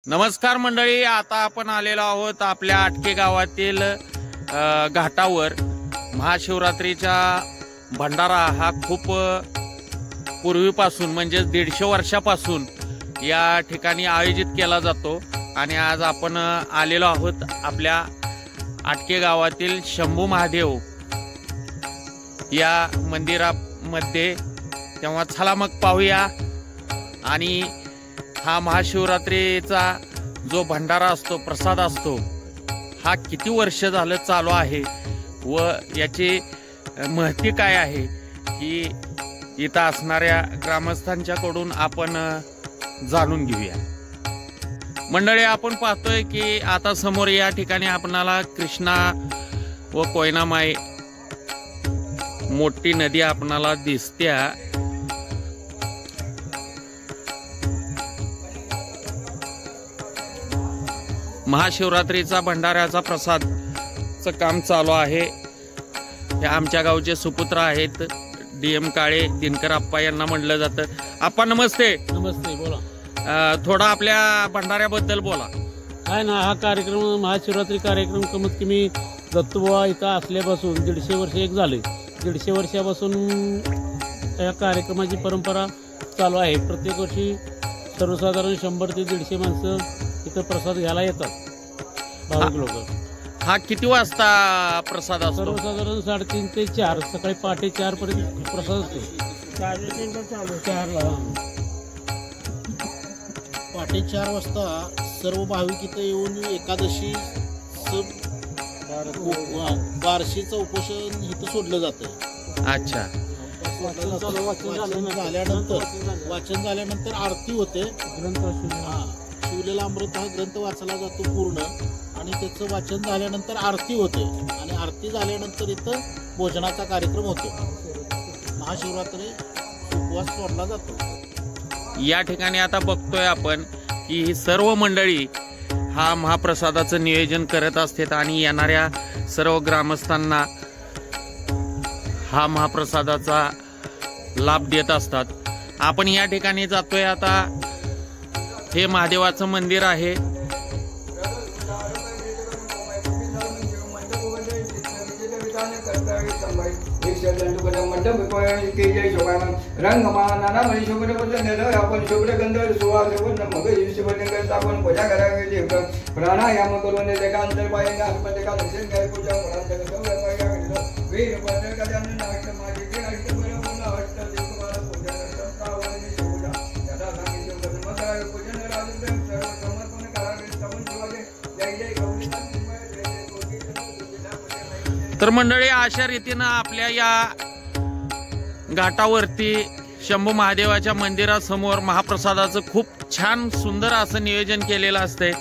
नमस्कार मंडळी, आता आपण आलेलो आहोत आपल्या आटके गावातील घाटावर. महाशिवरात्रीचा भंडारा हा खूप पूर्वीपासून म्हणजे 150 वर्षापासून या ठिकाणी आयोजित केला जातो. आणि आज आपण आलेलो आहोत आपल्या आटके गावातील शंभू महादेव या मंदिरामध्ये. तेव्हा चला मग पाहूया. आणि हा महाशिवरात्रीचा जो भंडारा असतो, प्रसाद असतो, हा किती वर्ष झालं चालू आहे व याची महती काय आहे ही इथं असणाऱ्या ग्रामस्थांच्याकडून आपण जाणून घेऊया. मंडळी, आपण पाहतोय की आता समोर या ठिकाणी आपणाला कृष्णा व कोयनामाई मोठी नदी आपणाला दिसत्या. महाशिवरात्रीचा भंडाऱ्याचा प्रसादचं काम चालू आहे. हे आमच्या गावचे सुपुत्र आहेत, DM काळे, दिनकर आप्पा यांना म्हणलं जातं. आप्पा नमस्ते. नमस्ते, बोला. थोडा आपल्या भंडाऱ्याबद्दल बोला. काय ना, हा कार्यक्रम महाशिवरात्री कार्यक्रम कमीत कमी दत्तुबुवा इथं असल्यापासून 150 वर्ष एक झाले. 150 वर्षापासून या कार्यक्रमाची परंपरा चालू आहे. प्रत्येक वर्षी सर्वसाधारण 100 ते 150 माणसं इथं प्रसाद घ्यायला येतात, भाविक लोक. हा किती वाजता प्रसाद असतो? सर्वसाधारण 3:30 ते 4, सकाळी पहाटे 4 पर्यंत प्रसाद असतो. 4ला पहाटे 4 वाजता सर्व भाविक इथं येऊन एकादशी बारशीचं उपोषण इथं सोडलं जातं. अच्छा. वाचन झाल्यानंतर आरती होते. शिवलेला अमृत हा ग्रंथ वाचला जातो पूर्ण, आणि त्याचं वाचन झाल्यानंतर आरती होते, आणि आरती झाल्यानंतर इथं भोजनाचा कार्यक्रम होतो. महाशिवरात्री उपवास सोडला जातो. या ठिकाणी आता बघतोय आपण की ही सर्व मंडळी हा महाप्रसादाचं नियोजन करत असतात आणि येणाऱ्या सर्व ग्रामस्थांना हा महाप्रसादाचा लाभ देत असतात. आपण या ठिकाणी जातोय आता. हे महादेवाचं मंदिर आहे. प्राणायाम करून तर मंडळी, अशा रीतीनं आपल्या या घाटावरती शंभू महादेवाच्या मंदिरासमोर महाप्रसादाचं खूप छान सुंदर असं नियोजन केलेलं असतंय.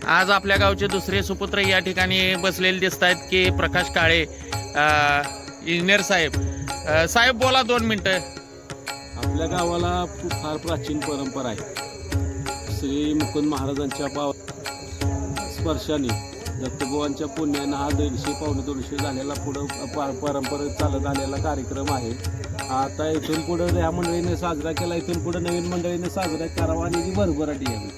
आज आपल्या गावचे दुसरे सुपुत्र या ठिकाणी बसलेले दिसत आहेत की प्रकाश काळे, इंजिनियर साहेब. साहेब बोला 2 मिनिटं. आपल्या गावाला फार प्राचीन परंपरा आहे. श्री मुकुंद महाराजांच्या स्पर्शाने, दत्तुबुवांच्या पुण्यानं हा 150-150 झालेला पुढं परंपरा चालत आलेला कार्यक्रम आहे. आता इथून पुढं ह्या मंडळीने साजरा केला, इथून पुढे नवीन मंडळीने साजरा करावा आणि जी भरभराटी यावी.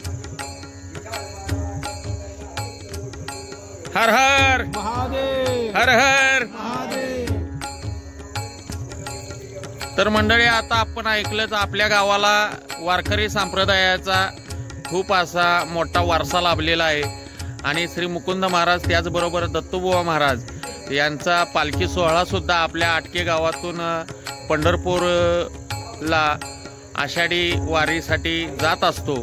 हर हर महादेव, हर हर महादेव. तर मंडळी, आता आपण ऐकलं, आपल्या गावाला वारकरी संप्रदायाचा खूप असा मोठा वारसा लाभलेला आहे. आणि श्री मुकुंद महाराज, त्याचबरोबर दत्तुबुवा महाराज यांचा पालखी सोहळा सुद्धा आपल्या आटके गावातून पंढरपूरला आषाढी वारीसाठी जात असतो.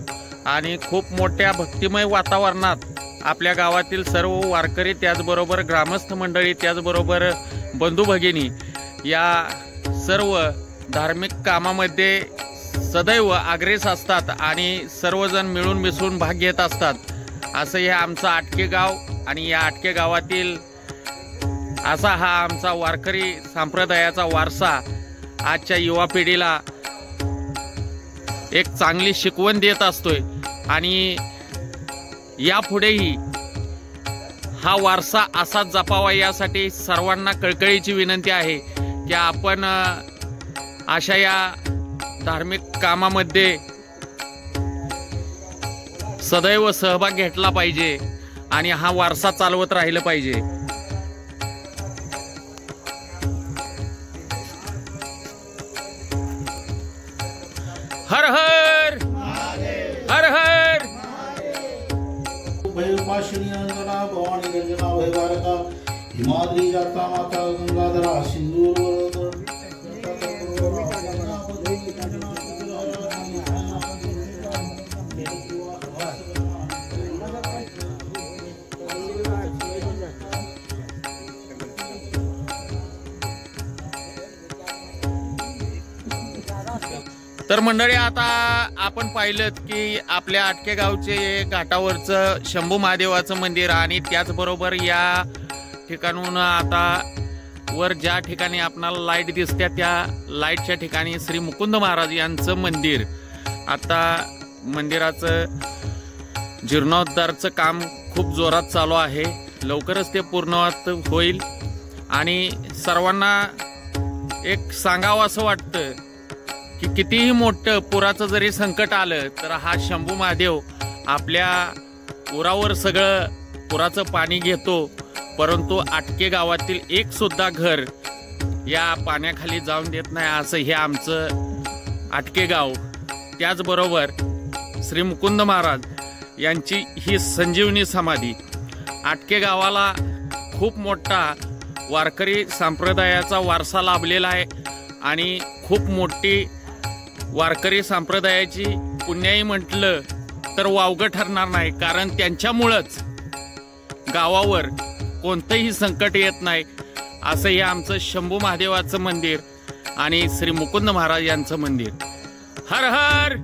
आणि खूप मोठ्या भक्तिमय वातावरणात आपल्या गावातील सर्व वारकरी, त्याचबरोबर ग्रामस्थ मंडळी, त्याचबरोबर बंधू भगिनी या सर्व धार्मिक कामामध्ये सदैव अग्रेस असतात आणि सर्वजण मिळून मिसळून भाग घेत असतात. असं हे आमचं आटके गाव. आणि या आटके गावातील असा हा आमचा वारकरी संप्रदायाचा वारसा आजच्या युवा पिढीला एक चांगली शिकवण देत असतोय. आणि यापुढेही हा वारसा असाच जपावा यासाठी सर्वांना कळकळीची विनंती आहे की आपण अशा या धार्मिक कामामध्ये सदैव सहभाग घेतला पाहिजे आणि हा वारसा चालवत राहिलं पाहिजे. हर हर हर हर. भैरपाशिनी रंजना भवानी रंजना भैवारका हिमाद्री जाता माता गंगाधरा सिंधूर तर मंडळी, आता आपण पाहिलं की आपल्या आटके गावचे घाटावरचं शंभू महादेवाचं मंदिर आणि त्याचबरोबर या ठिकाणून आता वर ज्या ठिकाणी आपणाला लाईट दिसत्या त्या लाईटच्या ठिकाणी श्री मुकुंद महाराज यांचं मंदिर. आता मंदिराचं जीर्णोद्धारचं काम खूप जोरात चालू आहे. लवकरच ते पूर्णवत होईल आणि सर्वांना एक सांगावं असं वाटतं की कितीही मोठं पुराचं जरी संकट आलं तर हा शंभू महादेव आपल्या उरावर सगळं पुराचं पाणी घेतो, परंतु आटके गावातील एक सुद्धा घर या पाण्याखाली जाऊन देत नाही. असं हे आमचं आटके गाव. त्याचबरोबर श्री मुकुंद महाराज यांची ही संजीवनी समाधी. आटके गावाला खूप मोठा वारकरी संप्रदायाचा वारसा लाभलेला आहे आणि खूप मोठी वारकरी संप्रदायाची पुण्याई म्हटलं तर वावगं ठरणार नाही, कारण त्यांच्यामुळंच गावावर कोणतंही संकट येत नाही. असं हे आमचं शंभू महादेवाचं मंदिर आणि श्री मुकुंद महाराज यांचं मंदिर. हर हर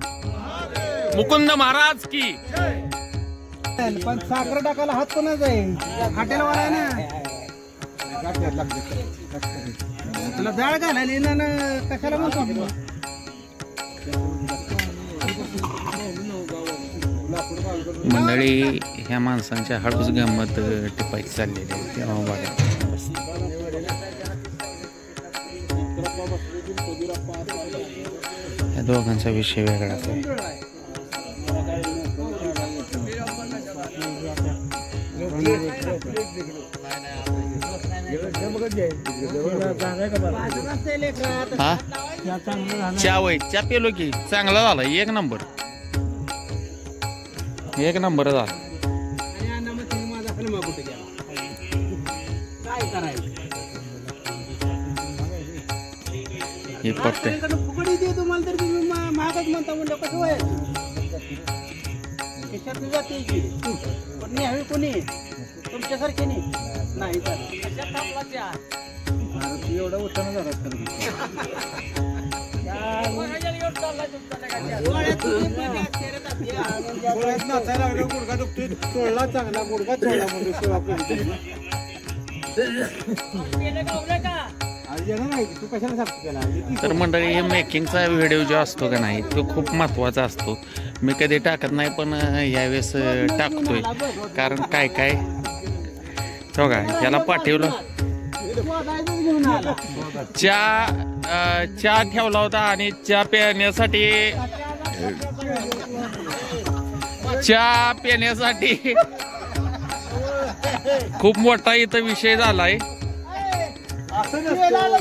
मुकुंद महाराज की. पण साखर टाकायला हात कोणाच आहे? खाट्याला वाला आहे ना, तुला जाळ घालायला ना कशाला म्हणतो? मंडळी, ह्या माणसांच्या हळूच गंमत टिपायची चाललेली आहे तेव्हा बघा. या दोघांचा विषय वेगळाच आहे. हा चा वय चा पेलो की चांगला झाला. एक नंबर एक नंबर झाला. हे पट्टे फुकडी दे तुम्हाला तर तुम्ही महागच म्हणता म्हणलं कसं वय जाते की पण हवी कोणी तुमच्यासारखे नाही एवढं उत्पन्न झालं गुडघा दुखतोय चोळला चांगला गुडघा चोळला म्हणजे सेवा तू कशाला सारखं केला. तर मंडळी, हे मेकिंगचा व्हिडिओ जो असतो का नाही तो खूप महत्त्वाचा असतो. मी कधी टाकत नाही पण यावेळेस टाकतोय, कारण काय काय बघा याला पाठवलं चहा ठेवला होता आणि चहा पिण्यासाठी खूप मोठा इथं विषय झालाय.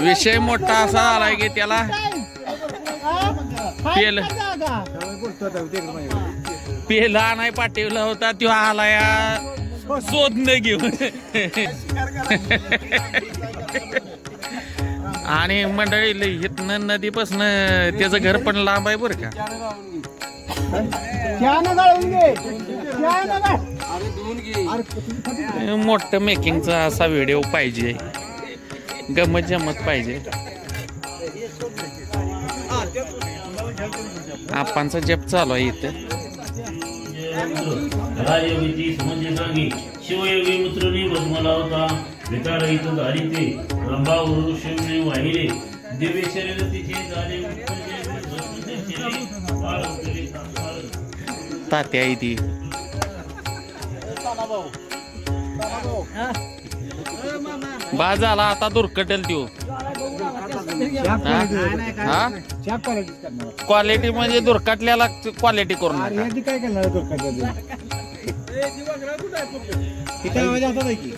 विषय मोठा असा झालाय की त्याला पेला नाही पाठवला होता, तो आला या शोधणं घेऊन. आणि मंडळी, इथनं नदीपासून त्याचं घर पण लांब आहे बरं का. मोठं मेकिंगचा असा व्हिडिओ पाहिजे, गमत जमत पाहिजे. आपांचा जप चालू आहे इथं. शिवयोगी मित्रनी भस्मला होता विकार धारिते रंभावरून शिवने वाहिले दिव्य शरीर तिचे झाले तात्या आहे ती. बा झाला आता दुर्कटेल त्यो. हा क्वालिटी म्हणजे दुर्काटल्याला क्वालिटी करून नका. काय करणार किती आवाज होता की